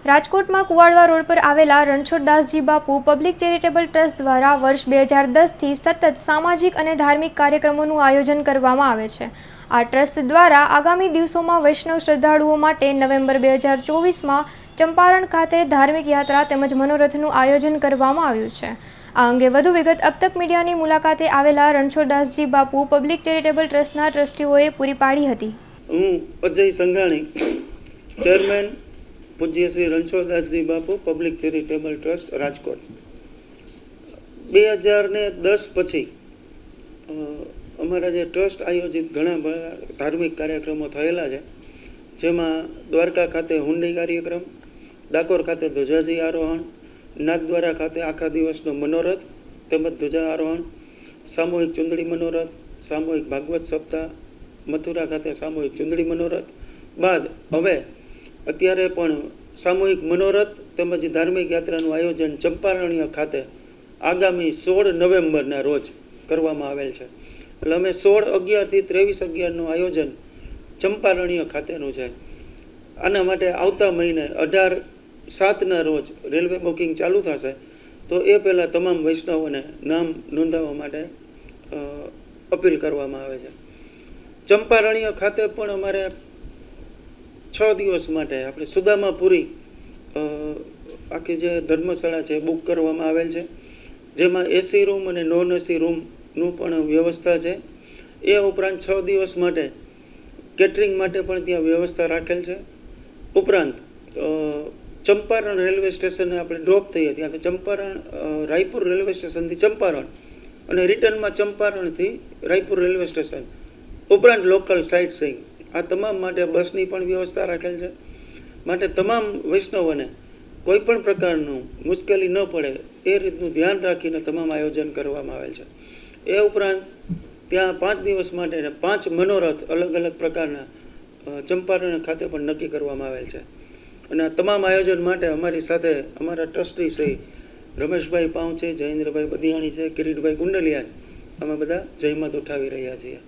રાજકોટમાં કુવાડવા રોડ પર આવેલા રણછોડદાસજી બાપુ પબ્લિક ચેરિટેબલ ટ્રસ્ટ દ્વારા વર્ષ 2010થી સતત સામાજિક અને ધાર્મિક કાર્યક્રમોનું આયોજન કરવામાં આવે છે। આ ટ્રસ્ટ દ્વારા આગામી દિવસોમાં વૈષ્ણવ શ્રદ્ધાળુઓ માટે નવેમ્બર 2024માં ચંપારણ ખાતે ધાર્મિક યાત્રા તેમજ મનોરથનું આયોજન કરવામાં આવ્યું છે। આ અંગે વધુ વિગત अब तक મીડિયાની મુલાકાતે આવેલા રણછોડદાસજી બાપુ પબ્લિક ચેરિટેબલ ટ્રસ્ટના ટ્રસ્ટીઓએ પૂરી પાડી હતી। હું અજય સંઘાણી, ચેરમેન પૂજ્ય શ્રી રણછોડદાસજી બાપુ પબ્લિક ચેરિટેબલ ટ્રસ્ટ રાજકોટ। 2010 પછી અમારા જે ટ્રસ્ટ આયોજિત ઘણા બધા ધાર્મિક કાર્યક્રમો થયેલા છે, જેમાં દ્વારકા ખાતે હુંડી કાર્યક્રમ, ડાકોર ખાતે ધ્વજાજી આરોહણ, નાથદ્વારા ખાતે આખા દિવસનો મનોરથ તેમજ ધ્વજા આરોહણ, સામૂહિક ચુંદડી મનોરથ, સામૂહિક ભાગવત સપ્તાહ, મથુરા ખાતે સામૂહિક ચુંદડી મનોરથ બાદ હવે અત્યારે પણ સામૂહિક મનોરથ તેમજ ધાર્મિક યાત્રાનું આયોજન ચંપારણ્ય ખાતે આગામી 16 નવેમ્બરના રોજ કરવામાં આવેલ છે। એટલે અમે 16/11થી 23/11નું આયોજન ચંપારણ્ય ખાતેનું છે। આના માટે આવતા મહિને 18/7ના રોજ રેલવે બુકિંગ ચાલુ થશે, તો એ પહેલાં તમામ વૈષ્ણવોને નામ નોંધાવવા માટે અપીલ કરવામાં આવે છે। ચંપારણ્ય ખાતે પણ અમારે 6 દિવસ માટે આપણે સુદામાપુરી આખી જે ધર્મશાળા છે બુક કરવામાં આવેલ છે, જેમાં AC રૂમ અને નોન AC રૂમનું પણ વ્યવસ્થા છે। એ ઉપરાંત 6 દિવસ માટે કેટરિંગ માટે પણ ત્યાં વ્યવસ્થા રાખેલ છે। ઉપરાંત ચંપારણ રેલવે સ્ટેશને આપણે ડ્રોપ થઈએ ત્યાંથી ચંપારણ રાયપુર રેલવે સ્ટેશનથી ચંપારણ અને રિટર્નમાં ચંપારણથી રાયપુર રેલવે સ્ટેશન ઉપરાંત લોકલ સાઇટ સીઈંગ આ તમામ માટે બસની પણ વ્યવસ્થા રાખેલ છે। માટે તમામ વૈષ્ણવોને કોઈ પણ પ્રકારનું મુશ્કેલી ન પડે એ રીતનું ધ્યાન રાખીને તમામ આયોજન કરવામાં આવેલ છે। એ ઉપરાંત ત્યાં 5 દિવસ માટે 5 મનોરથ અલગ અલગ પ્રકારના ચંપારણ ખાતે પણ નક્કી કરવામાં આવેલ છે। અને આ તમામ આયોજન માટે અમારી સાથે અમારા ટ્રસ્ટી શ્રી રમેશભાઈ પાઉં છે, જયેન્દ્રભાઈ બદિયાણી છે, કિરીટભાઈ કુંડલિયા, અમે બધા જહેમત ઉઠાવી રહ્યા છીએ।